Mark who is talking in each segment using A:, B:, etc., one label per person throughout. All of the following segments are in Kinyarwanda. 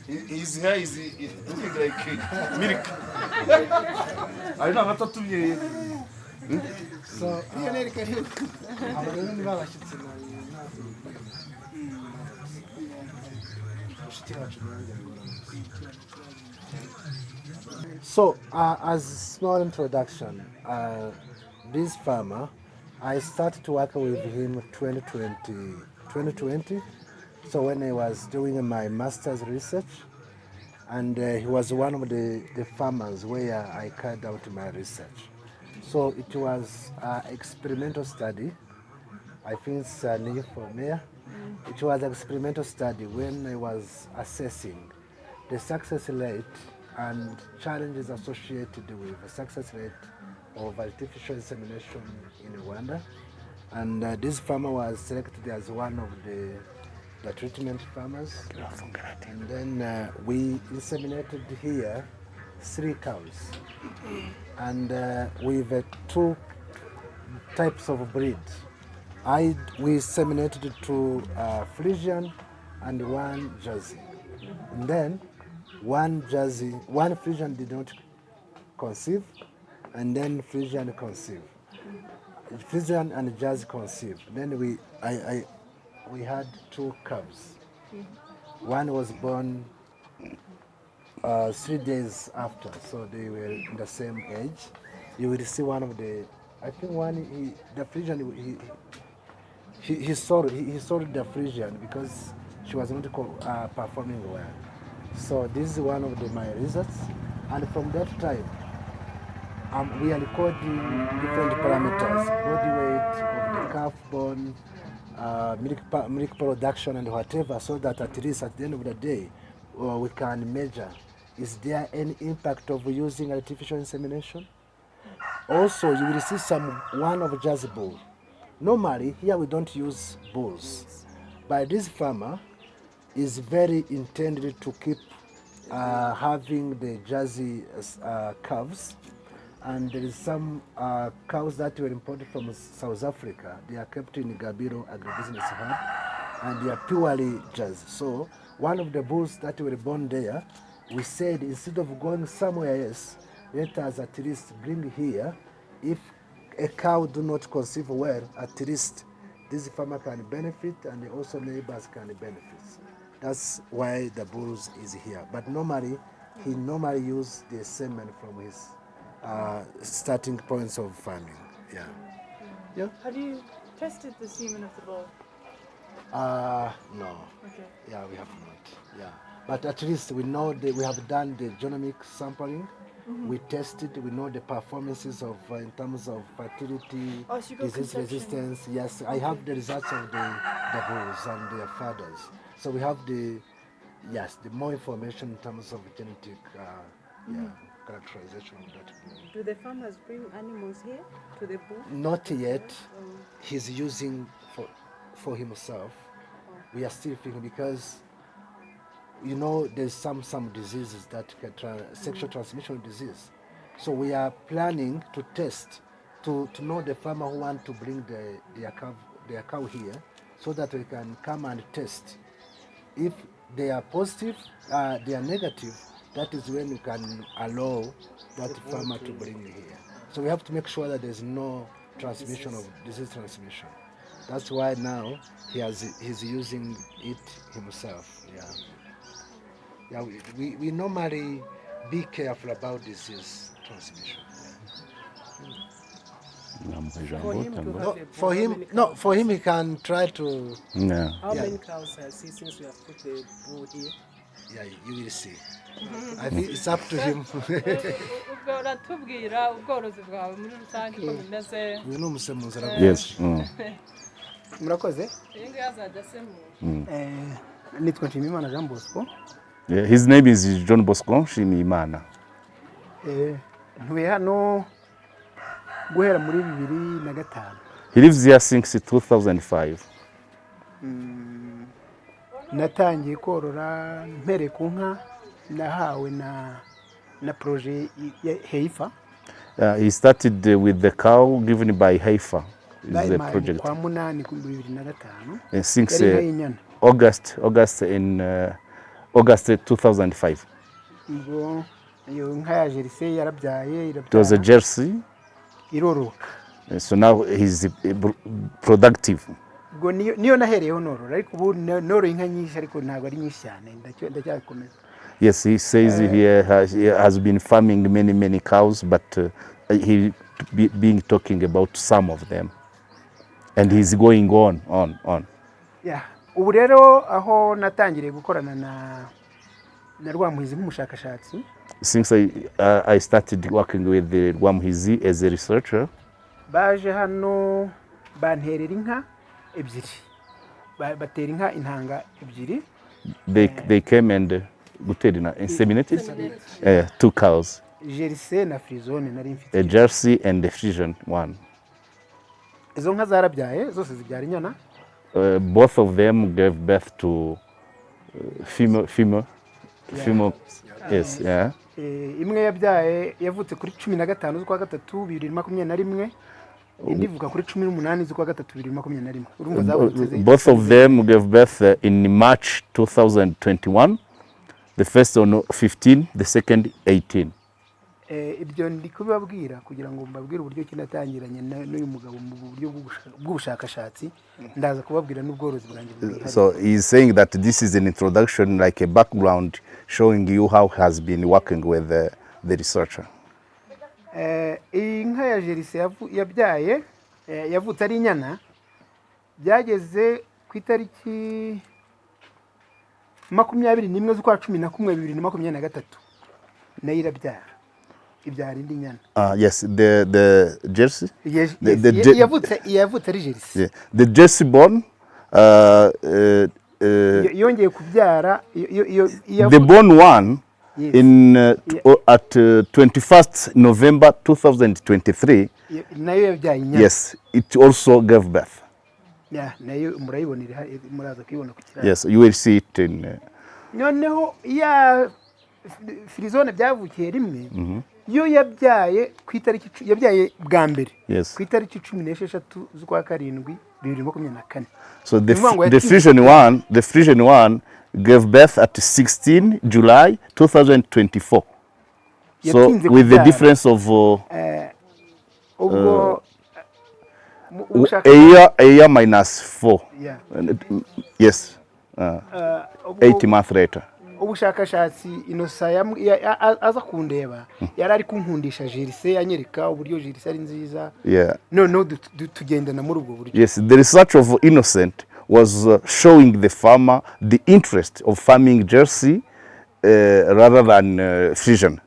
A: His hair is looking like milk. I know what to be.
B: So, so as small introduction, this farmer, I started to work with him 2020. So when I was doing my master's research, and he was one of the farmers where I carried out my research. So it was an experimental study. I think it's new for me. It was an experimental study when I was assessing the success rate and challenges associated with the success rate of artificial insemination in Rwanda. And this farmer was selected as one of the treatment farmers. And then we inseminated here 3 cows. And with 2 types of breed. We inseminated 2 Frisian and 1 Jersey. And then one Frisian did not conceive, and then Frisian conceived. Frisian and Jersey conceived. Then we had 2 calves. One was born 3 days after, so they were in the same age. You will see one of the, I think the Frisian, he sold the Frisian because she was not performing well. So this is one of my results, and from that time, we are recording different parameters: body weight of the calf born, milk production, and whatever, so that at least at the end of the day, we can measure: is there any impact of using artificial insemination? Also, you will see one of Jersey bull. Normally, here we don't use bulls, but this farmer is very intended to keep having the Jersey calves, and there is some cows that were imported from South Africa. They are kept in Gabiro Agribusiness Hub, and they are purely Jersey. So one of the bulls that were born there, we said instead of going somewhere else, let us at least bring here. If a cow do not conceive well, at least this farmer can benefit, and also neighbors can benefit. That's why the bulls is here. But normally, he normally use the semen from his starting points of farming. Yeah. Yeah.
C: Have you tested the semen of the bull?
B: No.
C: Okay.
B: Yeah, we have not. Yeah. But at least we know that we have done the genomic sampling. We tested, we know the performances of in terms of fertility, disease resistance. Yes, I have the results of the bulls and their fathers. So we have the more information in terms of genetic characterization of that bull.
C: Do the farmers bring animals here to the bull?
B: Not yet. He's using for himself. We are still thinking because there's some diseases that sexual transmission disease. So we are planning to test to know the farmer who want to bring their cow here, so that we can come and test. If they are positive, they are negative, that is when we can allow that farmer to bring here. So we have to make sure that there's no transmission of disease transmission. That's why now he's using it himself. Yeah. Yeah, we normally be careful about disease transmission. For him, he can try to.
D: Yeah.
E: How many cows has he since we have put the bull here?
B: Yeah, you will see. I think it's up to him.
C: uratubwira ubworozi bwawe muri rusange uko bimeze.
B: Uyu ni umusemuzi.
D: Yes.
E: Murakoze.
C: Iyi ngiyi azajya asemura.
E: Nitwa Nshimiyimana Jean Bosco.
D: His name is John Bosco Nshimiyimana.
E: Ntuye hano guhera muri 2005.
D: He lives here since 2005.
E: Natangiye korora mpere ku nka nahawe na projet ya Heifa.
D: He started with the cow given by Heifa. Is the project.
E: Kwa munani ku 2005.
D: Since August in August 2005.
E: ubwo iyo nka ya Jersey yarabyaye
D: It was a Jersey.
E: iroroka.
D: So now he's productive.
E: Ubwo niyo nahereyeho norora, ariko ubu noroye inka nyinshi ariko ntabwo ari nyinshi cyane, ndacyakomeza.
D: Yes, he says he has been farming many cows, but he being talking about some of them, and he's going on.
E: Yeah. Ubu rero aho natangiriye gukorana na Rwamuhizi nk'umushakashatsi.
D: Since I started working with the Rwamuhizi as a researcher,
E: baje hano banterera inka ebyiri, batera inka intanga ebyiri.
D: They came and inseminated 2 cows.
E: Jersey na Frizone nari mfite.
D: A Jersey and a Frisian one.
E: Izo nka zarabyaye zose zibyara inyana.
D: Both of them gave birth to female. Yes, yeah.
E: Imwe yabyaye yavutse kuri 15 z'ukwa gatatu 2021, indi ivuka kuri 18 z'ukwa gatatu 2021. Urumva zavutse.
D: Both of them gave birth in March 2021. The first on 15, the second 18.
E: Ibyo ndi kubabwira kugira ngo mbabwire uburyo kinatangiranye n'uyu mugabo mu buryo bw'ubushakashatsi, ndaza kubabwira n'ubworozi bwanjye.
D: So he's saying that this is an introduction, like a background showing you how he has been working with the researcher.
E: Inka ya Jersey yabyaye yavutse ari inyana, byageze ku itariki 21 z'ukwa 11 2023 nayo irabyara. Ibyara indi nyana.
D: Yes, the Jersey.
E: Yes, yavutse ari Jersey.
D: Yeah. The Jersey born.
E: Yongeye kubyara.
D: The born one.
E: Yes.
D: In at 21st November 2023.
E: Nayo yabyaye inyana.
D: Yes, it also gave birth.
E: Yeah, nayo murayibonera muraza kuyibona ku kiraro.
D: Yes, you will see it in.
E: Noneho ya Frizone byavukiye rimwe. Yo yabyaye ku itariki yabyaye bwa mbere.
D: Yes.
E: Ku itariki 16 z'ukwa karindwi 2024.
D: So the Frisian one gave birth at 16 July 2024. So with the difference of a year minus 4.
E: Yeah.
D: Yes. 8 months later.
E: Ubushakashatsi Inosa aza kundeba yari ari kunkundisha Jersey, anyereka uburyo Jersey ari nziza.
D: Yeah.
E: No tugendana muri ubwo buryo.
D: Yes, the research of Innocent was showing the farmer the interest of farming Jersey rather than Frisian.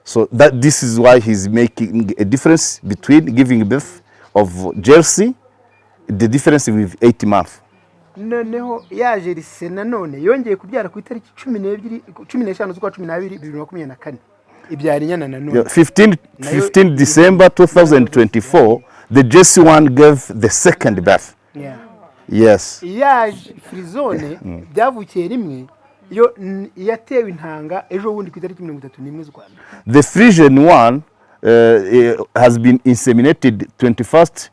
D: So this is why he's making a difference between giving birth of Jersey, the difference with 8 months.
E: Noneho ya Jersey nanone yongeye kubyara ku itariki 15 z'ukwa 12 2024. Ibyara inyana nanone.
D: 15 December 2024, the Jersey one gave the second birth.
E: Yeah.
D: Yes.
E: Ya Frizone byavukiye rimwe yo yatewe intanga ejo bundi ku itariki 31 z'ukwa.
D: The Frisian one has been inseminated 21st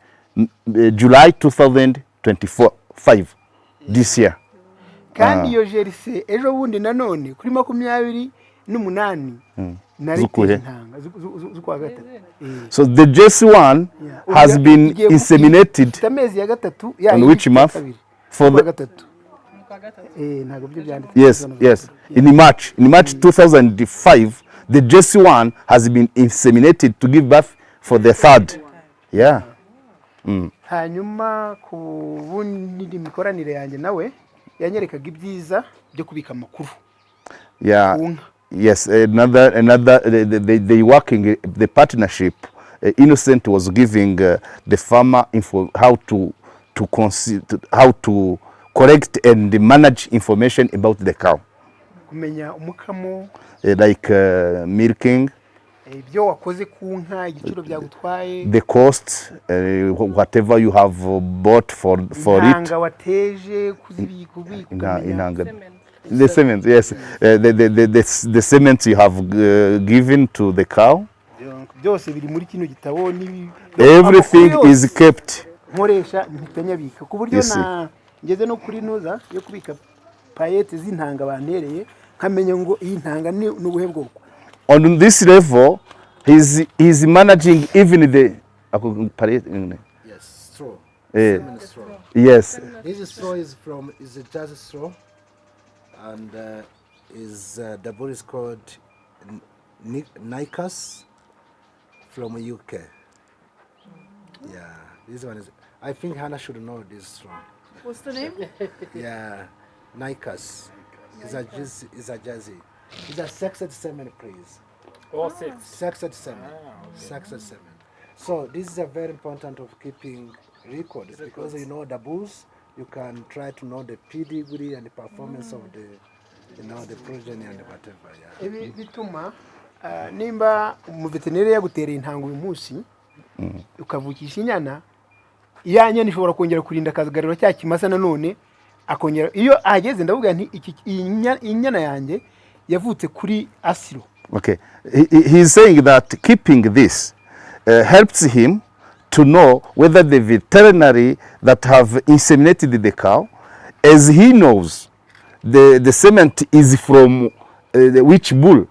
D: July 2025 this year.
E: Kandi yo Jersey ejo bundi nanone kuri 28 nariteye intanga z'ukwa gatatu.
D: So the Jersey one has been inseminated
E: amezi ya gatatu
D: on which month? For the
E: gatatu. Ntago byo byanditse.
D: Yes. In March 2005, the Jersey one has been inseminated to give birth for the third. Yeah.
E: Hanyuma ku bundi mikoranire yanjye nawe yanyerekaga ibyiza byo kubika amakuru.
D: Yeah. Yes, another they working the partnership. Innocent was giving the farmer how to collect and manage information about the cow.
E: Kumenya umukamo,
D: like milking,
E: ibyo wakoze ku nka, igiciro byagutwaye,
D: the cost, whatever you have bought for it.
E: Intanga wateje kuzibika.
D: The cement, yes. The cement you have given to the cow.
E: Byose biri muri kino gitabo ni
D: everything is kept.
E: Nkoresha mpitanyabika ku buryo ngeze no kuri ntuza yo kubika payete z'intanga bantereye nkamenya ngo iyi ntanga ni ubuhe bwoko.
D: On this level, he's managing even the
B: Yes, straw.
D: Eh.
B: Semen straw.
D: yes.
B: This straw is a Jersey straw, and the bull is called Nikas from UK. Yeah, this one is. I think Hannah should know this straw.
C: What's the name?
B: Yeah, Nikas. It's a Jersey. It's a sexed semen, please.
F: All 6.
B: Sexed semen. Sexed semen. So this is a very important of keeping records because you know the bulls, you can try to know the pedigree and the performance of the progeny and whatever. Yeah.
E: Ibi bituma nimba umuveterineri yagutereye intanga uyu munsi ukavukisha inyana iyanya nishobora kongera kurinda akazigariro cya kimasa nanone akongera iyo ageze ndavuga nti inyana yanjye yavutse kuri asiro.
D: Okay. He's saying that keeping this helps him to know whether the veterinary that have inseminated the cow, as he knows the semen is from which bull.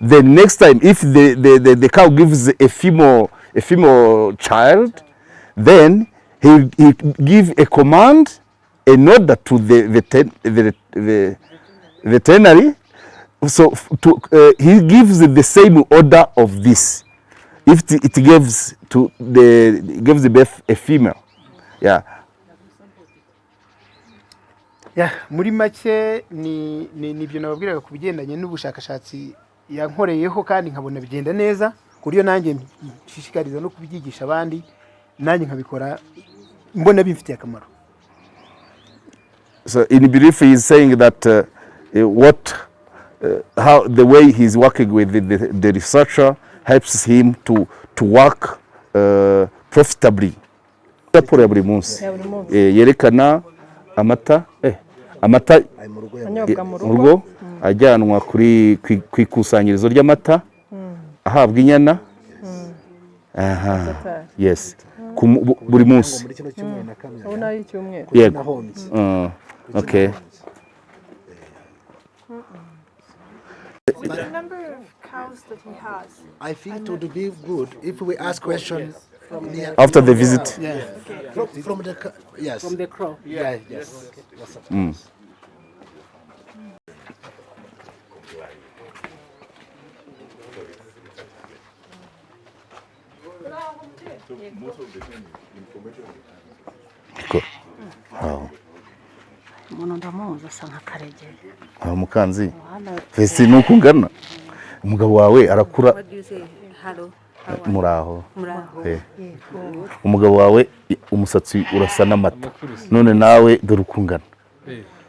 D: The next time, if the cow gives a female child, then he give a command, an order to the veterinary. So he gives the same order of this. If it gives the birth a female, yeah.
E: Yeah, muri make ni ibyo nababwiraga ku bigendanye n'ubushakashatsi yankoreyeho kandi nkabona bigenda neza kuriyo nanjye nshishikariza no kubyigisha abandi nanjye nkabikora mbona bimfitiye akamaro.
D: So in brief, he is saying that how the way he's working with the researcher helps him to work profitably. Raporo ya buri munsi yerekana amata
C: anyobwa mu
D: mu rugo ajyanwa ku ikusanyirizo ry'amata ahabwa inyana. Aha, yes, buri munsi.
B: Muri kino cyumweru na kamwe.
C: ubona ari icyumweru.
D: Yego. Okay.
C: What's the number of cows that he has?
B: I think it would be good if we ask questions
D: After the visit.
E: Yeah.
B: from the yes.
F: From the crow.
B: Yeah, yes. Yes, of course.
G: umuntu ndamuzi asa nka karegeye.
D: Mukanzi fesi nuko ungana umugabo wawe arakura.
G: What do you say? Hello.
D: Muraho.
G: Muraho.
D: Umugabo wawe umusatsi urasa n'amata, none nawe dore uko ungana.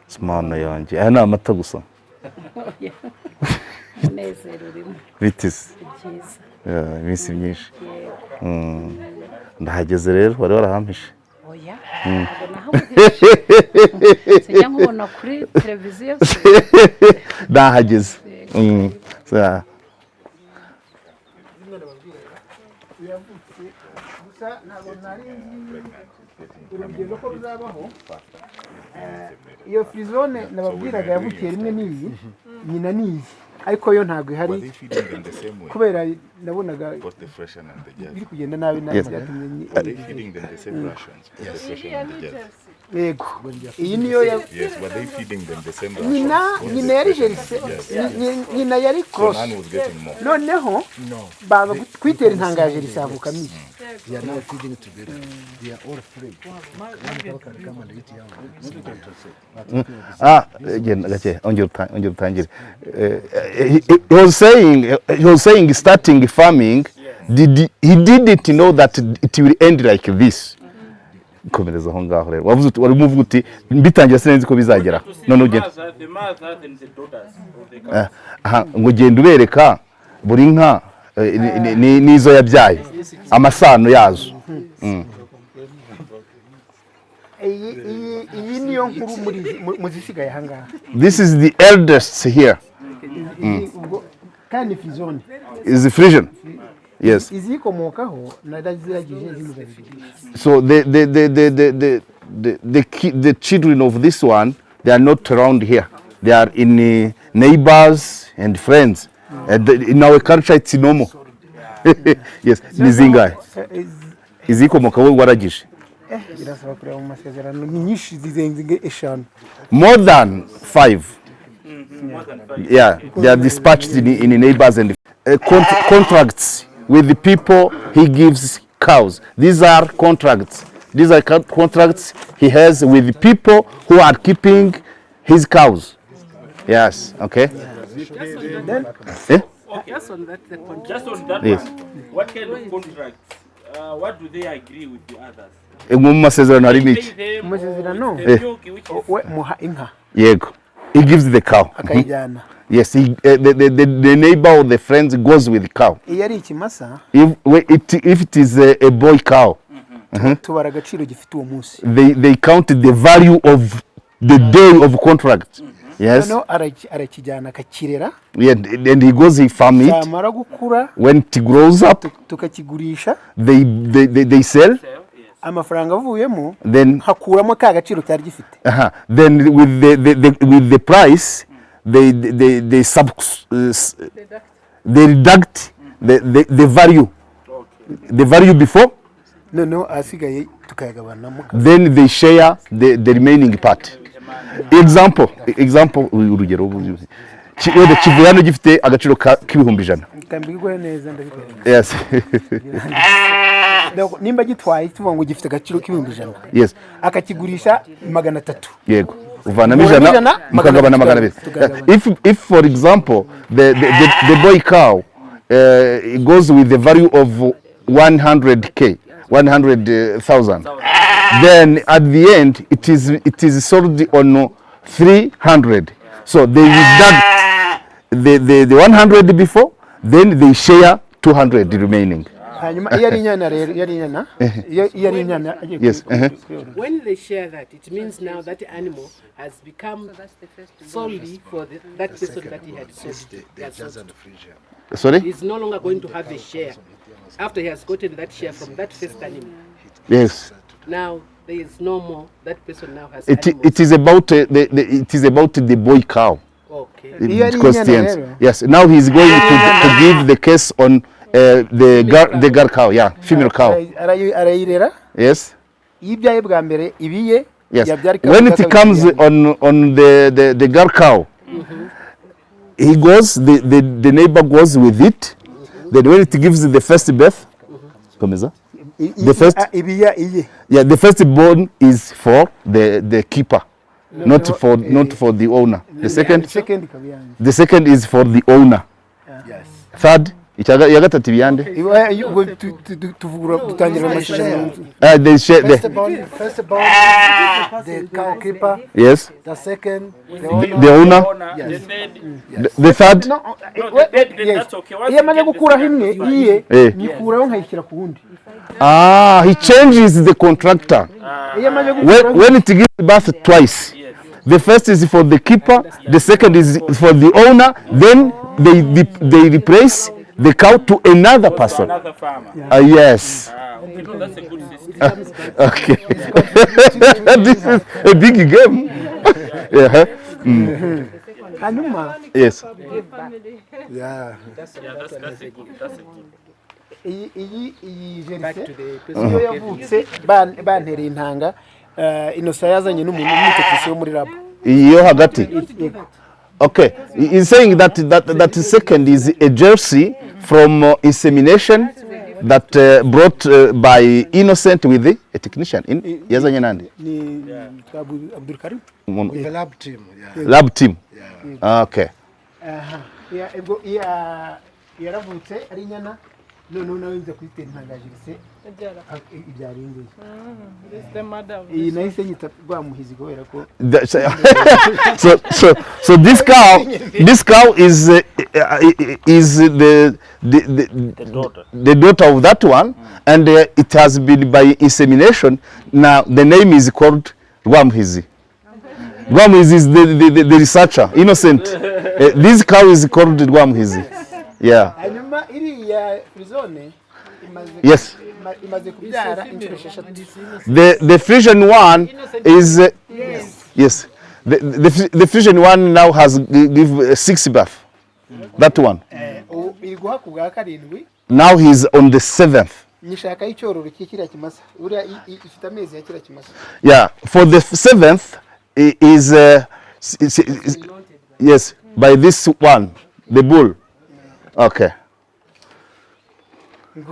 D: Simana yanjye aya ni amata gusa.
G: Umunezero urimo.
D: Bitise
G: Byiza.
D: iminsi myinshi. Ndahageze rero wari warahampishe.
G: Oya. Naho sijya nkubona kuri televiziyo.
D: Ndahageze.
E: Gusa ntabwo nari urugendo ko ruzabaho. Iyo frizone nababwiraga yavukiye rimwe n'iyi nyina n'iyi ariko yo ntabwo ihari kubera nabonaga biri kugenda nabi byatumye yego iyi niyo nyina yari jerise nyina yari cross noneho baza kwitera intanga ya jerise avuka mibi.
B: They are now feeding together. They are all free.
D: Again, ongera utangire. He was saying starting farming, he didn't know that it will end like this. Komereza aho ngaho rero wari umuvuga uti mbitangira sinzi ko bizagera none ugenda ngo genda ubereka buri nka nizo yabyaye amasano yazo.
E: iyi niyo nkuru muri zisigaye aha ngaha.
D: This is the eldest here.
E: Kandi frizone
D: Is the Frisian. Yes.
E: izikomokaho naraziragije zimugabirije.
D: So the children of this one, they are not around here. They are in neighbors and friends. In our culture, it's normal. Yes, nizingahe izikomoka wowe waragije
E: birasaba kureba mu masezerano ni nyinshi zizenze eshanu.
D: More than 5. Yeah, they are dispatched in neighbors and contracts with the people he gives cows. These are contracts. These are contracts he has with the people who are keeping his cows. Yes, okay.
E: Then
F: Just on that, the contract.
H: Just on that
D: Yes.
H: one, what kind of contract? What do they agree with the others?
D: Mu masezerano harimo
H: Pay
D: iki?
H: them
E: Masezerano?
H: the milk, which is
E: we muha inka
D: Yego. He gives the cow.
E: akayijyana.
D: Yes, the neighbor or the friend goes with the cow.
E: Iyo ari ikimasa
D: If it is a boy cow,
E: tubara agaciro gifite uwo munsi.
D: they count the value of the day of contract. Yes.
E: Noneho arakijyana akakirera,
D: Yeah, and he goes, he farm it.
E: cyamara gukura
D: When it grows up,
E: tukakigurisha,
D: they sell.
E: amafaranga avuyemo
D: Then
E: hakuramo ka gaciro cyari gifite.
D: then with the price, they deduct the value, the value before.
E: Noneho asigaye tukayagabanamo.
D: Then they share the remaining part. Example urugero wenda kivuye hano gifite agaciro k'ibihumbi 100.
E: Tambigwe neza ndabikora.
D: Yes.
E: Nimba gitwaye tuvuga ngo gifite agaciro k'ibihumbi 100.
D: Yes.
E: Akakigurisha 300.
D: Yego. Uvanamo 100 mukagabana 200. If for example the boy cow it goes with the value of 100,000, then at the end it is sold on 300. So they deduct the 100 before, then they share 200 remaining.
E: Hanyuma iyo ari inyana rero, iyo ari inyana, iyo ari inyana agiye
D: Yes.
F: When they share that, it means now that animal has become solely for that person that he had sold.
D: Sorry?
F: He's no longer going to have a share after he has gotten that share from that first animal.
D: Yes.
F: Now there is no more. That person now has
D: It
F: animals.
D: is about the boy cow.
F: Okay.
D: Yes. Now he's going to give the case on the girl cow, yeah, female cow.
E: Arayirera.
D: Yes.
E: Ibyaye bwa mbere ibiye.
D: Yes.
E: yabyarika
D: When
E: bukaka
D: it comes
E: bibyaye.
D: on the girl cow, he goes, the neighbor goes with it. Then when it gives the first birth, the first,
E: ibiya iye.
D: yeah, the first born is for the keeper, not for the owner. The second
E: Kabiyanje.
D: the second is for the owner.
E: Yes.
D: Third, ya gatatu byande.
E: Tuvugura dutangira amasezerano.
D: They share
B: First born, the cow keeper.
D: yes,
B: The second,
D: the owner.
H: Yes.
D: The third,
H: That's okay. Once
E: Iyo
H: you
E: amaze
H: get the
E: gukuraho imwe iye nyikuraho nkayishyira ku wundi.
D: he changes the contractor.
E: Iyo amaze gukuraho
D: When it gives birth twice, the first is for the keeper, the second is for the owner, then they replace the cow to another person.
H: another farmer.
D: Yes.
H: Okay, no, that's a good system.
D: Okay. This is a big game. Yeah.
E: hanyuma
D: Yes.
B: yeah.
H: That's a good. That's a good.
E: iyi
F: Back
E: jerise
F: to the person.
E: iyo yavutse bantereye intanga inosa yazanye n'umuntu w'umutetisi wo muri lab.
D: Iyo hagati. Okay. He's saying that second is a jersey from insemination that brought by Innocent with a technician. Yazanye nande?
E: Ni Abdul Karim.
B: The lab team. Yeah.
D: Lab team. Okay.
E: Ubwo yaravutse ari inyana noneho nawe nza kuyitera intanga jerise ibyara indi.
C: It's the mother of
E: Iyi nahise nyita rwamuhizi kubera ko
D: So this cow is the daughter of that one, and it has been by insemination. Now the name is called Rwamuhizi. Rwamuhizi is the researcher, Innocent. This cow is called Rwamuhizi. Yeah.
E: hanyuma iriya frizone imaze
D: Yes.
E: imaze kubyara inshuro esheshatu.
D: The Frisian one is yes. The Frisian one now has give 6 birth. That one.
E: Iri guha ku bwa karindwi.
D: Now he's on the 7th.
E: Nyishaka y'icyororo kikira kimasa. Uriya ifite amezi ya kira kimasa.
D: Yeah, for the 7th is yes, by this one, the bull. Okay.
B: And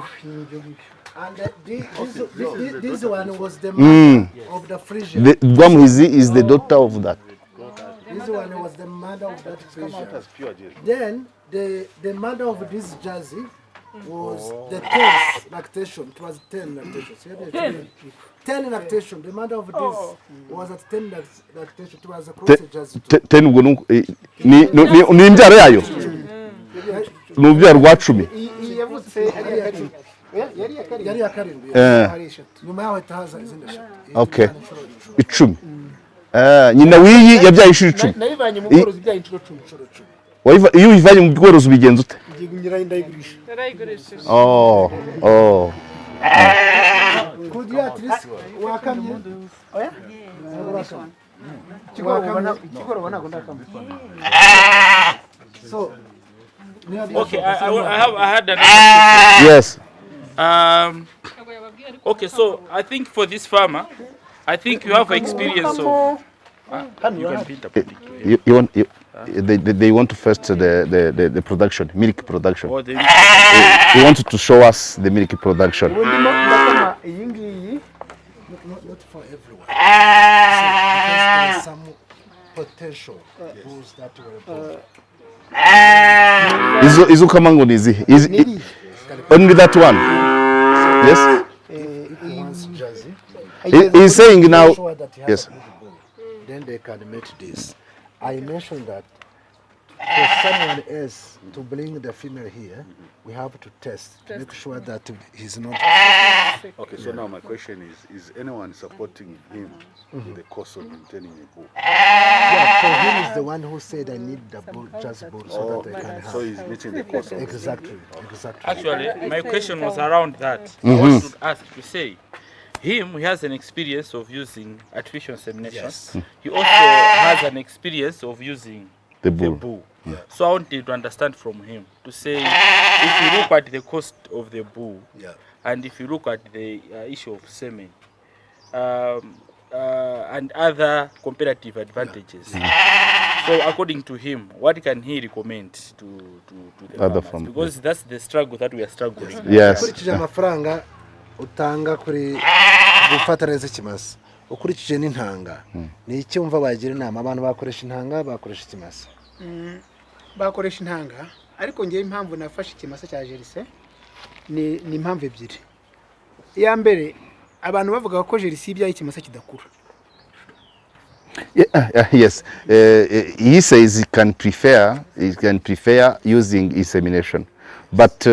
B: this one was the mother of the Frisian.
D: The Gwamhizi is the daughter of that.
B: This one was the mother of that Frisian. Then the mother of this Jersey was the 10th lactation. It was 10 lactation. 10 lactation. The mother of this was at 10 lactation. It was across the Jersey.
D: 10 ubwo ni imbyaro yayo. Ni ubyaro rwa 10.
E: Iyi yavutse ari ya karindwi.
B: Yari ya karindwi. Nyuma yaho itahaza izindi eshatu.
D: Okay. 10. Nyina w'iyi yabyaye inshuro 10.
E: Nayivanye mu bworozi byaye inshuro 10.
D: Iyo uyivanye mu bworozi ubigenza ute?
E: Ngira ndayigurisha.
D: Oh.
B: Could you at least wakamye?
E: Oya? Kigoro nako ndakamba.
B: So
H: Okay, I had another
D: Yes.
H: okay, so I think for this farmer, I think you have experience of. You can beat up.
D: They want to first the production, milk production.
H: Or the
D: They wanted to show us the milk production.
E: Ndimo ndakama iyi ngiyi.
B: not for everyone. Because there is some potential bulls that were born.
D: Izo kamango ni zihe? Only that one. Yes.
B: If he wants Jersey,
D: He's saying now.
B: sure that he has
D: Yes.
B: a good bull, then they can mate this. I mentioned that for someone else to bring the female here, we have to test to make sure that he's not.
A: Okay, so now my question is anyone supporting him in the course of maintaining a bull?
B: Yeah, for him is the one who said I need the bull, just bull, so that I can have.
A: So he's meeting the course of
B: Exactly.
H: Actually, my question was around that. I want to ask to say, he has an experience of using artificial insemination.
B: Yes.
H: He also has an experience of using
D: The
H: the
D: bull.
H: bull. So I wanted to understand from him to say, if you look at the cost of the bull,
B: Yeah.
H: and if you look at the issue of semen, and other comparative advantages. So according to him, what can he recommend to the
D: Other
H: farmers?
D: farmers,
H: Because that's the struggle that we are struggling.
D: Yes.
B: ukurikije amafaranga utanga kuri gufata neza ikimasa ukurikije n'intanga ni iki wumva bagira inama abantu bakoresha intanga bakoresha ikimasa
E: Bakoresha intanga ariko ngiye impamvu nafashe ikimasa cya Jersey ni impamvu ebyiri. Iya mbere abantu bavuga ko Jersey ibyaye ikimasa kidakura.
D: Yes. He says he can prefer using insemination, but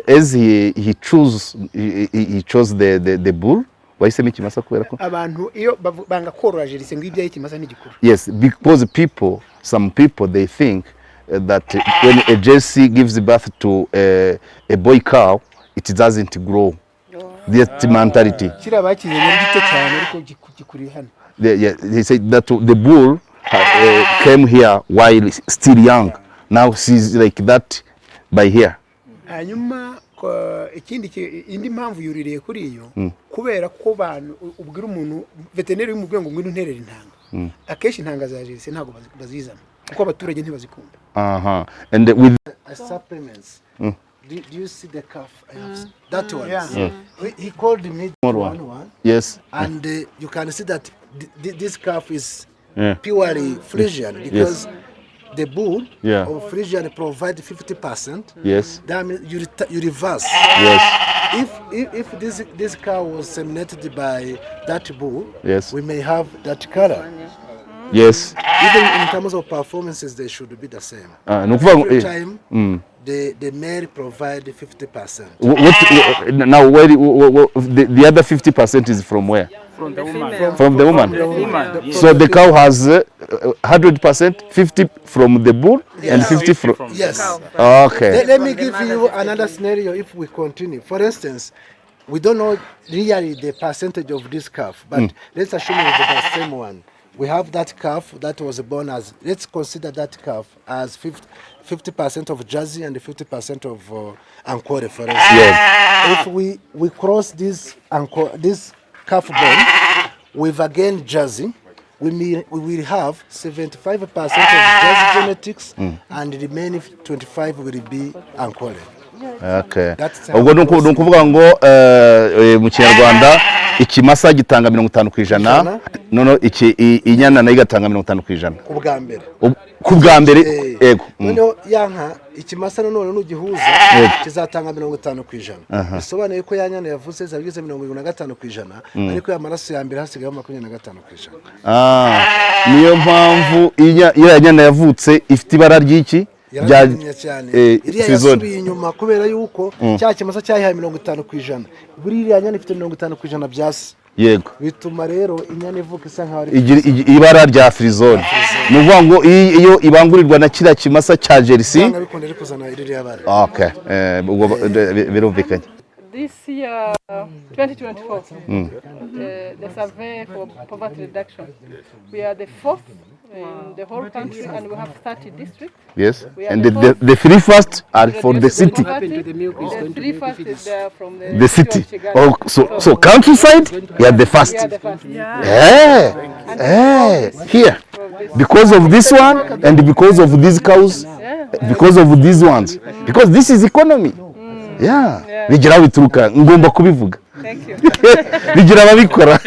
D: as he chose the bull. Wahisemo ikimasa kubera ko
E: Abantu iyo banga korora Jersey ngo ibyaye ikimasa ntigikura.
D: yes, because some people they think that when a Jersey gives birth to a boy cow, it doesn't grow. That mentality.
E: Kira bakize muri gito cyane ariko gikuri hano.
D: They say that the bull came here while still young. Now she's like that by here.
E: Hanyuma indi mpamvu yuririye kuri iyo kubera ko bantu ubwira umuntu veterinary y'umugwe ngo ngwino nterera intanga. Akeshi intanga za Jersey ntago bazizana kuko abaturage ntibazikunda.
D: And with
B: supplements. Do you see the calf? I have that one. Yeah. He called me one.
D: yes.
B: And you can see that this calf is purely Frisian because the bull of Frisian provide 50%.
D: Yes.
B: That means you reverse.
D: Yes.
B: If this cow was seminated by that bull,
D: Yes.
B: we may have that color.
D: Yes.
B: Even in terms of performances, they should be the same.
D: Every
B: Every time, the male provide 50%.
D: Now, the other 50% is from where?
H: From the woman.
D: From the woman.
H: Woman.
D: So the cow has 100%, 50 from the bull and 50 from.
B: Yes.
D: Okay.
B: Let me give you another scenario if we continue. For instance, we don't know really the percentage of this calf, but let's assume it's the same one. We have that calf that was born as, let's consider that calf as 50% of Jersey and 50% of Ankole, for instance.
D: Yes.
B: If we cross this calf born with again Jersey, we will have 75% of Jersey genetics and the remaining 25 will be Ankole.
D: Okay.
B: That's
D: Ubwo ni ukuvuga ngo mu Kinyarwanda ikimasa gitanga 50%, none inyana nayo igatanga 50%. Ku bwa mbere yego.
B: None yanka ikimasa none nugihuza kizatanga 50%. Bisobanuye ko yanyana yavuze zabigize 75%, ariko yamaraso ya mbere hasigaye 25%.
D: Niyo mpamvu iyo yanyana yavutse ifite ibara ry'iki
B: yaranyanya cyane iriya yasubiye inyuma kubera yuko cya kimasa cyayihaye 50%, buri iriya nyana ifite 50% byasi.
D: Yego.
B: Bituma rero inyana ivuka isa nkaho ari
D: ibara rya frizone. Nuvuga ngo iyo ibangurirwa na kira kimasa cya Jersey
B: bikondera kuzana iriya bara.
D: Okay. Birumvikanye.
C: This year, 2024, the survey for poverty reduction, we are the 4th in the whole country, and we have 30 districts.
D: Yes, and the 3 first are for the city.
C: The 3 first is from
D: the city. Oh, so countryside, we are the first. Here, because of this one and because of these cows, because of these ones, because this is economy. Bigira bituruka ngomba kubivuga.
C: Thank you.
D: Bigira babikora.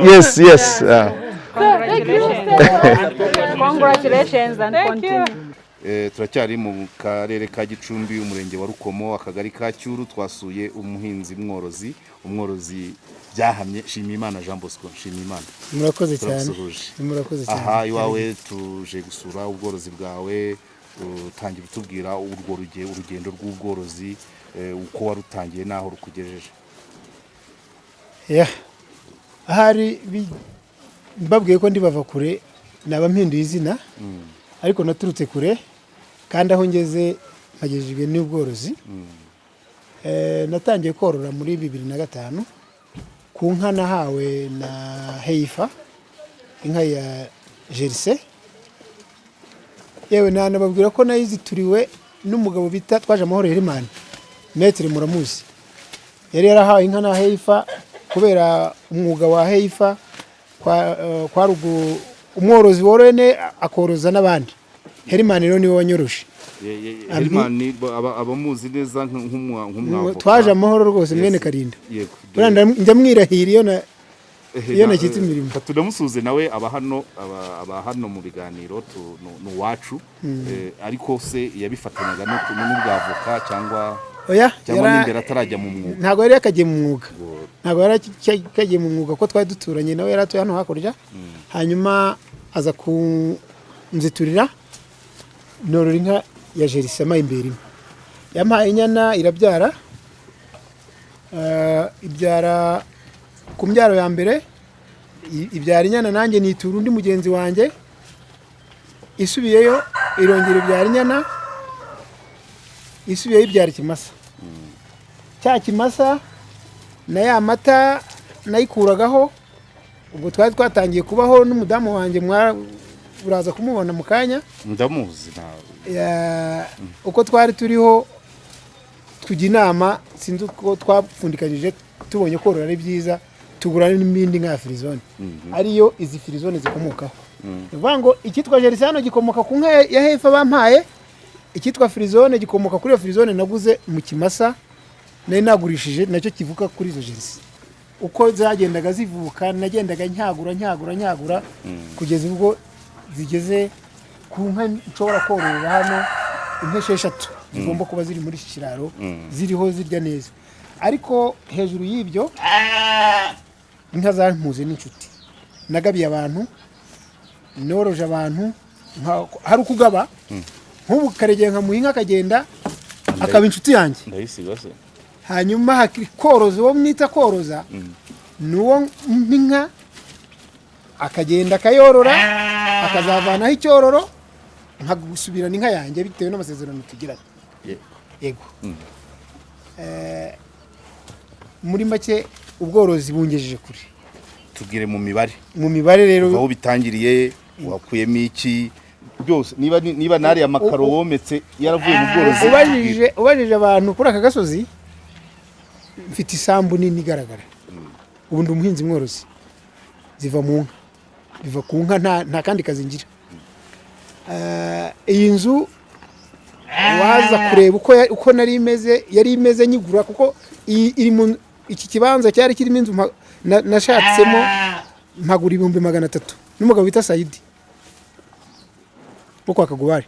D: Yes.
G: Congratulations and continue.
A: Turacyari mu karere ka Gicumbi, umurenge wa Rukomo, akagari ka Cyuru. Twasuye umuhinzi umworozi byahamye Shimimana Jean Bosco. Shimimana,
E: murakoze cyane.
A: Aha iwawe tuje gusura ubworozi bwawe, utangira utubwira urugendo rw'ubworozi uko warutangiye naho rukugejeje.
E: Ahari mbabwiye ko ndibava kure naba mpinduye izina, ariko naturutse kure kandi aho ngeze mpagejejwe n'ubworozi. Natangiye korora muri 2005 ku nka nahawe na Heifa, inka ya Jersey. Yewe nababwira ko nayizituriwe n'umugabo bita Twaje Amahoro Herimani, Metre muramuzi. Yari yarahawe inka na Heifa kubera umwuga wa Heifa kwa rugo umworozi worene akoroza n'abandi. Herimani rero niwe wanyoroshe.
A: Herimani abamuzi neza nk'umwavoka.
E: Twaje Amahoro rwose mwene Karinda.
A: Yego.
E: Buranda ndamwirahira iyo nakitse imirimo.
A: Tunamusuze nawe aba hano mu biganiro n'uwacu, ariko se yabifatanyaga n'ubwavoka cyangwa n'imbere atarajya mu mwuga.
E: Ntago yari yakagiye mu mwuga. Ntago yari yakagiye mu mwuga ko twari duturanye nawe, yari atuye hano hakurya. Hanyuma aza kunziturira norora inka ya Jersey imbere. Yampaye inyana irabyara, ibyara ku mbyaro ya mbere, ibyara inyana nanjye nitura undi mugenzi wanjye, isubiyeyo irongera ibyara inyana, isubiyeyo ibyara ikimasa. Cya kimasa na ya mata nayikuragaho, ubwo twari twatangiye kubaho n'umudamu wanjye uraza kumubona mu kanya.
A: Ndamuzi nawe.
E: Uko twari turiho tujya inama, sinzi uko twapfundikanyije, tubonye korora ari byiza, tugura n'ibindi nka frizone. Ariyo izi frizone zikomokaho. Bivuga ngo icyitwa Jersey hano gikomoka ku nka ya Heifa bampaye, icyitwa frizone gikomoka kuri iyo frizone naguze mu kimasa nari nagurishije, nacyo kivuka kuri izo Jersey. Uko zagendaga zivuka nagendaga nyagura kugeza ubwo zigeze ku nka nshobora kororera hano inka 6 zigomba kuba ziri muri kiraro, ziriho zirya neza. Ariko hejuru y'ibyo inka zampuze n'inshuti, nagabiye abantu, noroje abantu, hari ukugaba nk'ubu karegeye nka muhinga akagenda akaba inshuti yanjye.
A: Ndayisigase.
E: Hanyuma hakiri koroza, uwo mwita koroza nuwo inka akagenda akayorora, akazavanaho icyororo nkagusubirana inka yanjye bitewe n'amasezerano tugiranye. Yego. muri make ubworozi bungejeje kure.
A: Tubwire mu
E: mibare rero
A: aho bitangiriye wakuyemo iki byose niba nari amakaro wometse yaravuye mu bworozi.
E: ubajije abantu kuri aka gasozi mfite isambu nini igaragara. Ubu ndi umuhinzi mworozi ziva mu nka, biva ku nka nta kandi kazi ngira. Iyi nzu waza kureba uko nari imeze, yari imeze nyigura kuko iri mu iki kibanza cyari kirimo inzu nashatsemo mpagura 300,000 n'umugabo bita Saidi uko akagubari.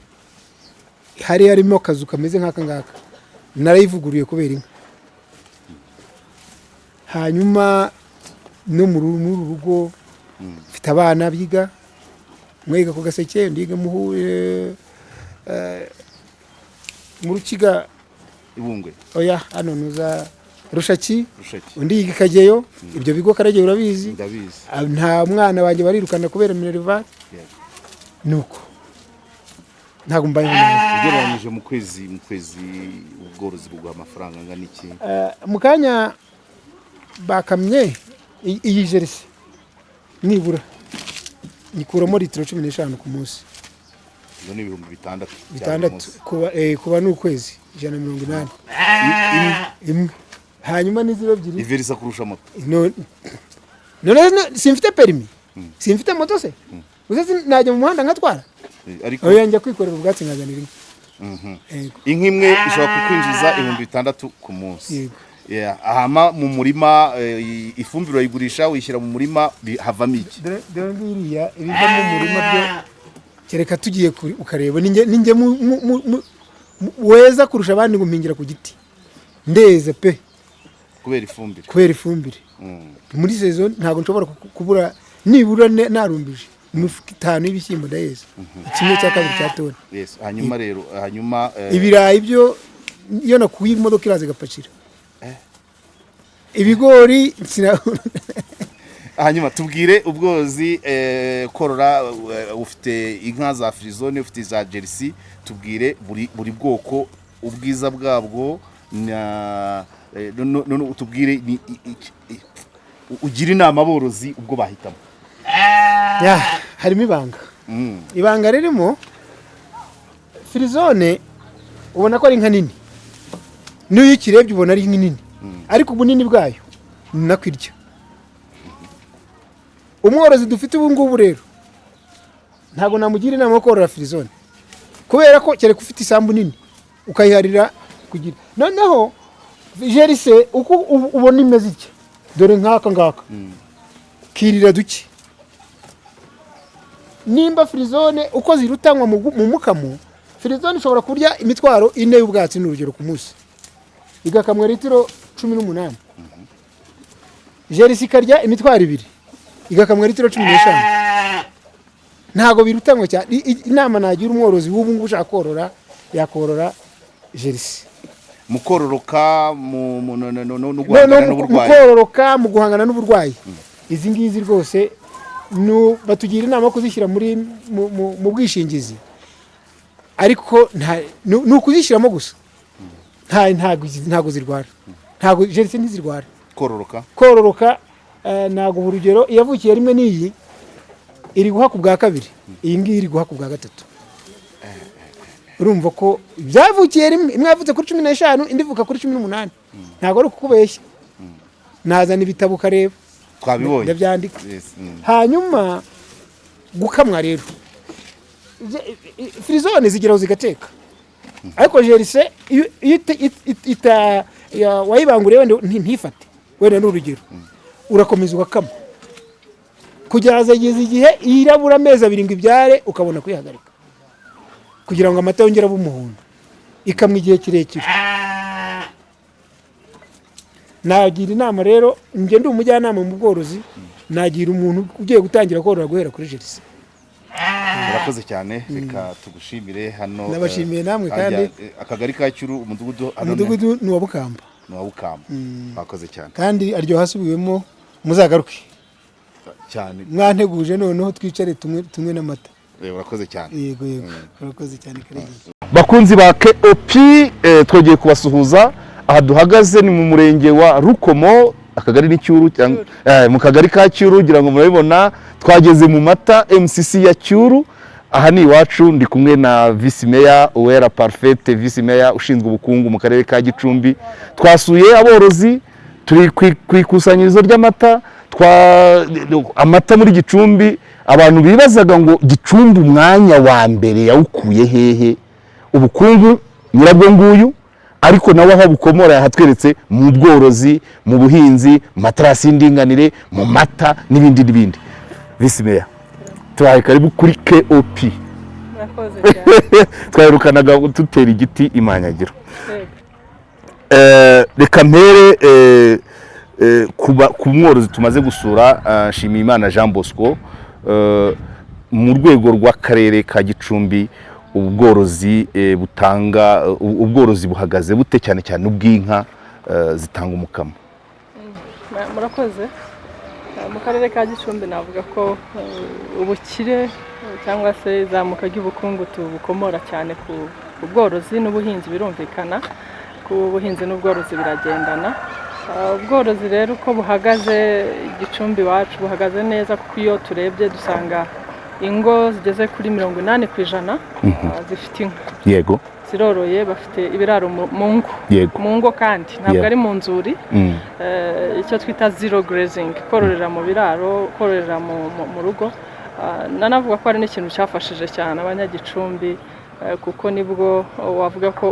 E: Hari harimo akazu kameze nk'aka ngaka narayivuguruye kubera inka. Hanyuma no mu rugo mfite abana biga, mwiga ku Gaseke, ndiga muhure mu Rukiga
A: Ibungwe.
E: Oya hano nuza Rushaki undi Kageyo. Ibyo bigo Karage urabizi. Nta mwana wanjye barirukana kubera minerval. Nuko ntago mbaye
A: ugereranyije mu kwezi ubworozi bugwa amafaranga ngana iki?
E: Mukanya bakamye iyi Jersey nibura nikuramo litiro 15 ku munsi.
A: Ngo ni 6,000
E: kuba n'ukwezi 180 imwe. Hanyuma n'iziro ebyiri
A: iverisa kurusha moto.
E: None simfite permis, simfite moto se. Uzazi najya mu muhanda ngatwara. Ariko oya njya kwikorera ubwatsi nkazanira inka.
A: Inka imwe ishobora kukwinjiza 6,000 ku munsi. Ahama mu murima ifumbiro yigurisha wishyira mu murima havamo iki?
E: Dore ngiriya ibiva mu murima byo kereka tugiye ukareba ninjye weza kurusha abandi gumpingira ku giti ndeze pe kubera ifumbire. Muri saison ntago nshobora kubura nibura narumbije imifuka 5 y'ibishyimbo ndayeza. Kimwe cya kabiri cya tone.
A: Yes, hanyuma rero
E: ibirayi byo iyo nakuye imodoka iraza gapakira. Ibigori
A: hanyuma tubwire ubworozi korora ufite inka za frizone ufite za Jersey. Tubwire buri bwoko ubwiza bwabwo none utubwire ugira inama aborozi ubwo bahitamo.
E: Harimo ibanga ririmo frizone ubona ko ari inka nini, niyo ukirebye ubona ari inka nini, ariko ubunini bwayo nakwirya. Umworozi dufite ubu ngubu rero ntago namugira inama yo korora frizone kubera ko cyane kufite isambu nini ukayiharira kugira. Noneho Jersey uko ubona imeze iki dore nkaka ngaka kirira duki. Nimba frizone uko zirutanywa mu mukamo, frizone ishobora kurya imitwaro 4 y'ubwatsi n'urugero ku munsi igakamwa litiro 18. Jersey karya imitwaro 2 igakamwa litiro 15. Ntago birutanywa cyane. Inama nagira umworozi w'ubu ngubu ushaka korora yakorora Jersey.
A: Mukororoka no guhangana n'uburwayi.
E: Mukororoka mu guhangana n'uburwayi. Izi ngizi rwose batugira inama kuzishyira mu bwishingizi, ariko nukuzishyiramo gusa ntago zirwara. Ntago Jersey ntizirwara. Kororoka nago urugero yavukiye rimwe niyi iri guha ku bwa kabiri, iyi ngiyi iri guha ku bwa gatatu. Urumva ko byavukiye rimwe, imwe yavutse kuri 15 indi ivuka kuri 18. Ntago ari kukubeshya. Nazana ibitabo kareba
A: twabibonye
E: ndabyandika. Hanyuma gukamwa rero frizone zigeraho zigateka, ariko Jersey wayibanguriye wenda ntifate wenda n'urugero urakomeza ugakama kugeza igihe irabura amezi 2 ngo ibyare ukabona kwihagarika kugira ngo amata yongere abe umuhondo ikamwa igihe kirekire. Nagira inama rero nge ndi umujyanama mu bworozi, nagira umuntu ugiye gutangira korora guhera kuri Jersey.
A: Murakoze cyane, reka tugushimire hano.
E: Nabashimiye namwe kandi
A: akagari ka Cyuru umudugudu
E: ni wa Bukamba.
A: Bakoze cyane.
E: Kandi aryo hasubiwemo muzagaruke
A: cyane.
E: Mwanteguje noneho twicare tumwe n'amata.
A: Urakoze cyane.
E: Yego urakoze cyane.
D: Bakunzi ba KOP twogeye kubasuhuza aha duhagaze ni mu murenge wa Rukomo, akagari ni Cyuru, mu kagari ka Cyuru, kugira ngo murabibona twageze mu mata MCC ya Cyuru. Aha ni iwacu, ndi kumwe na Vice Mayor Uwera Parfait, Vice Mayor ushinzwe ubukungu mu karere ka Gicumbi. Twasuye aborozi, turi ku ikusanyirizo ry'amata, amata muri Gicumbi. Abantu bibazaga ngo Gicumbi umwanya wa mbere yawukuye hehe, ubukungu nyirabwo nguyu, ariko nawe aho bukomora yahatweretse mu bworozi, mu buhinzi, materasi y'indinganire, mu mata n'ibindi. Vice Mayor, tuhaye karibu kuri KOP. Twaherukanaga tutera igiti imanyagiro. Reka mpere ku mworozi tumaze gusura, Nshimiyimana Jean Bosco, mu rwego rw'akarere ka Gicumbi ubworozi ubworozi buhagaze bute, cyane cyane ubw'inka zitanga umukamo?
C: Murakoze. Mu karere ka Gicumbi navuga ko ubukire cyangwa se izamuka ry'ubukungu tubukomora cyane ku bworozi n'ubuhinzi, birumvikana ku buhinzi n'ubworozi biragendana. Ubworozi rero uko buhagaze Gicumbi wacu buhagaze neza, kuko iyo turebye dusanga ingo zigeze kuri 80% zifite inka. Yego. Ziroroye, bafite ibiraro mu ngo kandi ntabwo ari mu nzuri. Icyo twita zero grazing, kororera mu biraro, kororera mu rugo. Nanavuga ko ari n'ikintu cyafashije cyane abanyagicumbi, kuko nibwo wavuga ko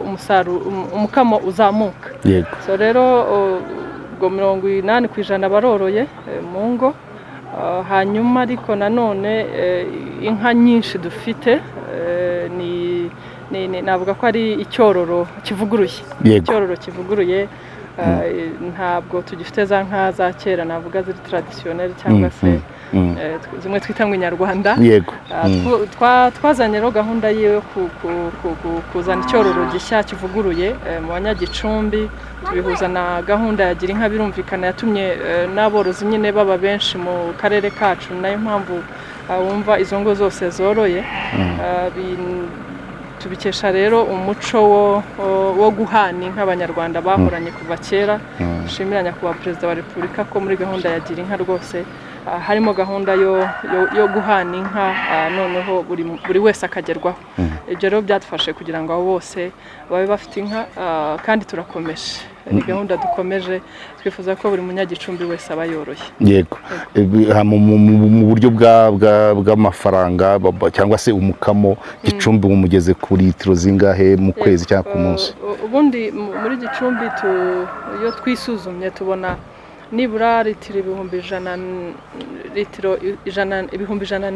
C: umukamo uzamuka. Yego. So rero ubwo 80% baroroye mu ngo. Hanyuma ariko nanone inka nyinshi dufite navuga ko ari icyororo kivuguruye. Icyororo kivuguruye, ntabwo tugifite za nka za kera navuga ziri traditionnel cyangwa se zimwe twita ngo inyarwanda. Yego. Twazanye rero gahunda yo kuzana icyororo gishya kivuguruye mu banyagicumbi, tubihuza na gahunda ya gira inka, birumvikana yatumye n'aborozi nyine baba benshi mu karere kacu, nayo mpamvu wumva izo ngo zose zoroye. Tubikesha rero umuco wo guhana inka abanyarwanda bahoranye kuva kera. Dushimira nyakubahwa Perezida wa Repubulika ko muri gahunda ya gira inka rwose harimo gahunda yo guhana inka, noneho buri wese akagerwaho. Ibyo rero byadufashe kugira ngo abo bose babe bafite inka, kandi turakomeje, ni gahunda dukomeje, twifuza ko buri munyagicumbi wese aba yoroye. Yego. Mu buryo bw'amafaranga cyangwa se umukamo, Gicumbi umugeze kuri litiro zingahe mu kwezi cyangwa ku munsi? Ubundi muri Gicumbi iyo twisuzumye tubona nibura litiro ibihumbi ijana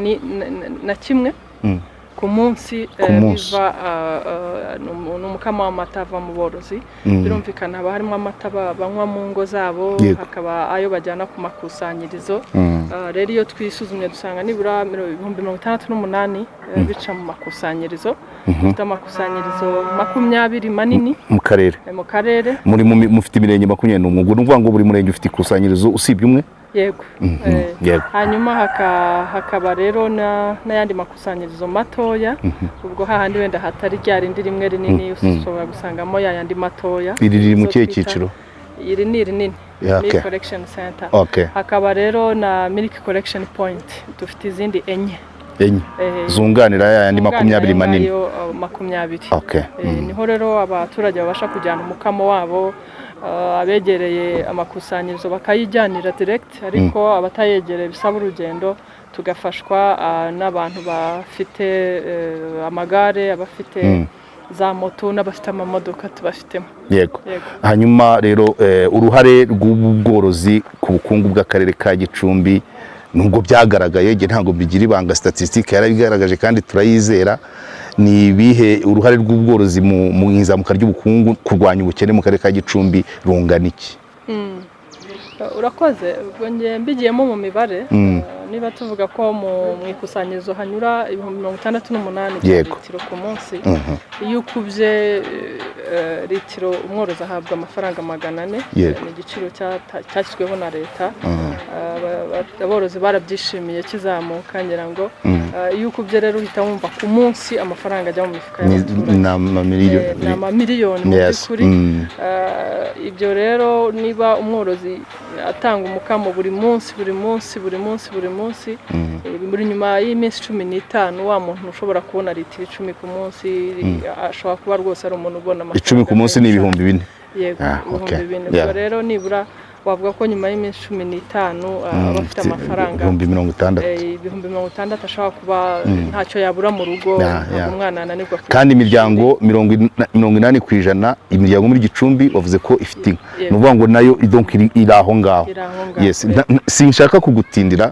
C: na kimwe ku munsi biva n'umukamo w'amata ava mu borozi. Birumvikana haba harimo amata banywa mu ngo zabo, hakaba ayo bajyana ku makusanyirizo. Rero iyo twisuzumye dusanga nibura 68 bica mu makusanyirizo. Dufite amakusanyirizo 20 manini mu karere. Mufite imirenge 21. Ubwo nuvuga ngo buri murenge ufite ikusanyirizo usibye umwe? Yego. Hanyuma hakaba rero n'ayandi makusanyirizo matoya, ubwo hahandi wenda hatari ryarindi rimwe rinini ushobora gusangamo yayandi matoya. Iri mu kihe cyiciro? Iri ni rinini, Milk Collection Center. Hakaba rero na Milk Collection Point, dufite izindi enye zunganira yayandi 20 manini. 20. Niho rero abaturage babasha kujyana umukamo wabo, abegereye amakusanyirizo bakayijyanira direct, ariko abatayegereye bisaba urugendo, tugafashwa n'abantu bafite amagare, abafite za moto n'abafite amamodoka tubafitemo. Yego. Hanyuma rero uruhare rw'ubworozi ku bukungu bw'akarere ka Gicumbi nubwo byagaragaye, ntabwo bigira ibanga, statistique yarabigaragaje kandi turayizera. Ni bihe uruhare rw'ubworozi mu izamuka ry'ubukungu, kurwanya ubukene mu karere ka Gicumbi rungana iki? Urakoze. Ubwo ngiye mbigiyemo mu mibare, niba tuvuga ko mu ikusanyirizo hanyura 68 litiro ku munsi, iyo ukubye litiro umworozi ahabwa amafaranga 400 ni igiciro cyashyizweho na leta aborozi barabyishimiye kizamuka ngira ngo yuko bye rero uhita wumva ku munsi amafaranga ajya mu mifuka y'abaturage n'amamiliyoni mu by'ukuri ibyo rero niba umworozi atanga umukamo buri munsi muri nyuma y'iminsi 15 wa muntu ushobora kubona litiro 10 ku munsi ashobora kuba rwose ari umuntu ubona
D: amafaranga 10 ku munsi ni ibihumbi 4
C: yego ibihumbi 4 rero nibura wavuga ko nyuma y'iminsi 15 abafite amafaranga ibihumbi 60 ashobora kuba ntacyo yabura mu rugo umwana ananirwa
D: kandi imiryango 80% imiryango muri Gicumbi bavuze ko ifite inka nuvuga ngo nayo donc iri aho ngaho yes sinshaka kugutindira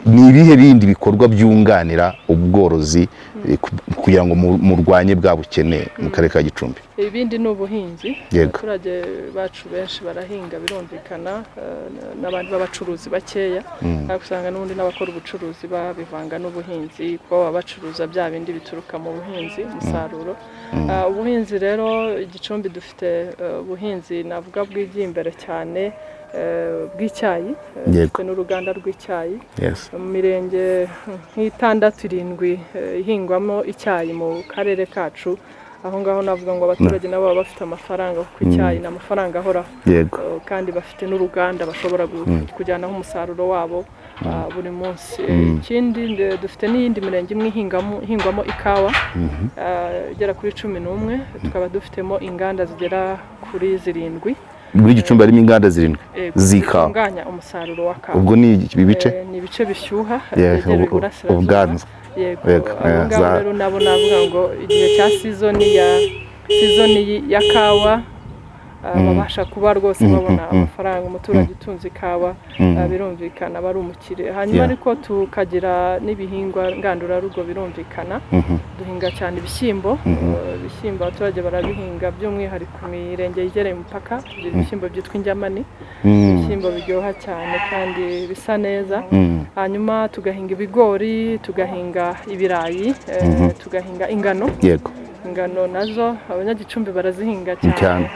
D: ni ibihe bindi bikorwa byunganira ubworozi kugira ngo murwanye bwa bukene mu karere ka Gicumbi
C: ibindi n'ubuhinzi abaturage bacu benshi barahinga birumvikana n'abandi b'abacuruzi bakeya usanga n'ubundi n'abakora ubucuruzi babivanga n'ubuhinzi kuko abacuruza bya bindi bituruka mu buhinzi umusaruro ubuhinzi rero Gicumbi dufite ubuhinzi navuga bw'igimbere cyane bw'icyayi dufite n'uruganda rw'icyayi mu mirenge nk'itandatu-irindwi ihingwamo icyayi mu karere kacu aho ngaho navuga ngo abaturage nabo baba bafite amafaranga kuko icyayi ni amafaranga ahoraho kandi bafite n'uruganda bashobora kujyanaho umusaruro wabo buri munsi ikindi dufite n'iyindi mirenge imwe ihingwamo ikawa igera kuri 11 tukaba dufitemo inganda zigera kuri 7
D: muri Gicumbi harimo inganda 7 z'ikawa
C: zitunganya umusaruro wa kawa
D: ubwo ni ibice
C: ni ibice bishyuha
D: ubwanzu
C: yego rero nabo navuga ngo igihe cya season ya kawa babasha kuba rwose babona amafaranga umuturage utunze ikawa birumvikana bari umukire hanyuma ariko tukagira n'ibihingwa ngandurarugo birumvikana duhinga cyane ibishyimbo abaturage barabihinga by'umwihariko ku mirenge yegereye umupaka tugira ibishyimbo byitwa injyamani ibishyimbo biryoha cyane kandi bisa neza hanyuma tugahinga ibigori tugahinga ibirayi tugahinga ingano ingano nazo abanyagicumbi barazihinga cyane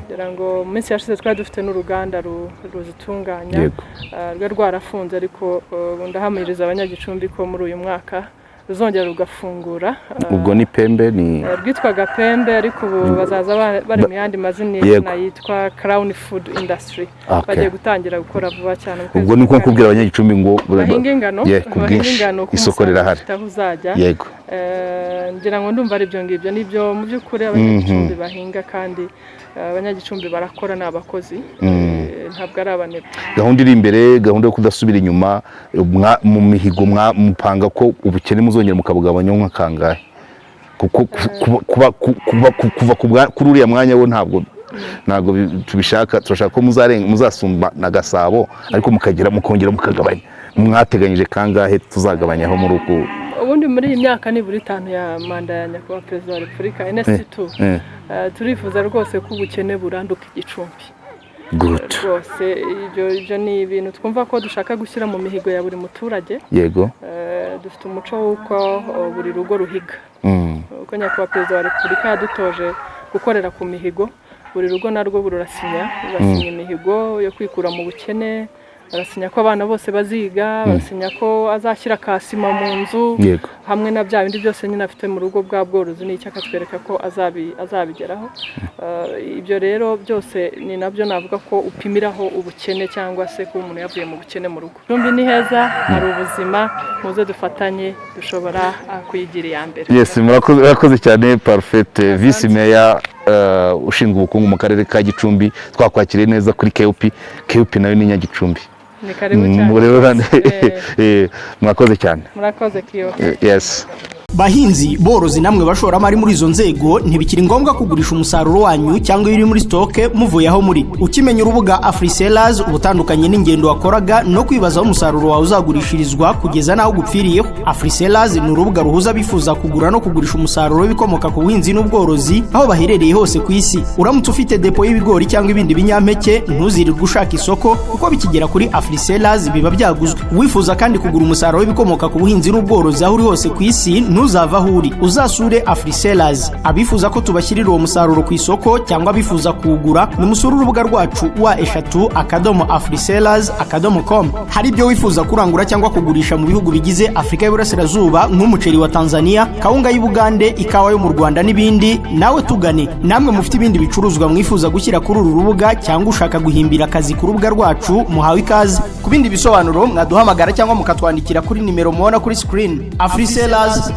C: kugira ngo mu minsi yashize twari dufite n'uruganda ruzitunganya rwe rwarafunze ariko ndahamiriza abanyagicumbi ko muri uyu mwaka ruzongera rugafungura
D: ubwo ni Pembe ni
C: rwitwaga Pembe ariko ubu bazaza bari mu yandi mazina yitwa Crown Food Industry bagiye gutangira gukora vuba cyane
D: ubwo ni ko kubwira abanyagicumbi ngo
C: bahinga ingano
D: isoko rirahari
C: yego ngira ngo ndumva ari byo ngibyo nibyo mu by'ukuri abanyagicumbi bahinga kandi abanyagicumbi barakora n'abakozi ntabwo ari abanebwe
D: gahunda iri imbere gahunda yo kudasubira inyuma mu mihigo mupanga ko ubukene muzongera mukabugabanya nk'akangahe kuva kuri uriya mwanya wo ntabwo tubishaka turashaka ko muzasumba na Gasabo ariko mukongera mukagabanya mwateganyije kangahe tuzagabanyaho muri uko
C: ubundi muri iyi myaka nibura 5 ya manda ya nyakubahwa perezida wa repubulika NS2 turifuza rwose ko ubukene buranduka Igicumbi rwose ibyo ni ibintu twumva ko dushaka gushyira mu mihigo ya buri muturage
D: yego
C: dufite umuco w'uko buri rugo ruhiga uko nyakubahwa perezida wa repubulika yadutoje gukorera ku mihigo buri rugo narwo rurasinya imihigo yo kwikura mu bukene barasinya ko abana bose baziga barasinya ko azashyira kasima mu nzu hamwe na bya bindi byose nyine afite mu rugo bwa bworozi n'icyo akatwereka ko azabigeraho ibyo rero byose ni nabyo navuga ko upimiraho ubukene cyangwa se ko umuntu yavuye mu bukene mu rugo Gicumbi ni heza hari ubuzima muze dufatanye dushobora kuyigira iya mbere
D: yes murakoze cyane Parfait Vice Mayor ushinzwe ubukungu mu karere ka Gicumbi twakwakiriye neza kuri KUP nayo ni Nyagicumbi
C: ni karibu cyane
D: murakoze cyane
C: murakoze kiyo
D: yes
I: Bahinzi borozi namwe bashoramari muri izo nzego ntibikiri ngombwa kugurisha umusaruro wanyu cyangwa iri muri stoke muvuye aho muri ukimenya urubuga AfriSellers ubutandukanye n'ingendo wakoraga no kwibaza aho umusaruro wawe uzagurishirizwa kugeza naho gupfiriyeho AfriSellers ni urubuga ruhuza bifuza kugura no kugurisha umusaruro w'ibikomoka ku buhinzi n'ubworozi aho baherereye hose ku isi uramutse ufite depo y'ibigori cyangwa ibindi binyampeke ntuzirirwe ushaka isoko kuko bikigera kuri AfriSellers biba byaguzwe wifuza kandi kugura umusaruro w'ibikomoka ku buhinzi n'ubworozi aho uri hose ku isi ntuzava aho uri uzasure Afrisellers. Abifuza ko tubashyirira uwo musaruro ku isoko cyangwa abifuza kuwugura nimusure urubuga rwacu wa eshatu@afrisellers.com. Hari ibyo wifuza kurangura cyangwa kugurisha mu bihugu bigize Afrika y'Iburasirazuba nk'umuceri wa Tanzania, kawunga y'Ubugande, ikawa yo mu Rwanda n'ibindi, nawe tugane. Namwe mufite ibindi bicuruzwa mwifuza gushyira kuri uru rubuga cyangwa ushaka guhimbira akazi ku rubuga rwacu, muhawe ikaze. Ku bindi bisobanuro mwaduhamagara cyangwa mukatwandikira kuri nimero mubona kuri screen. Afrisellers,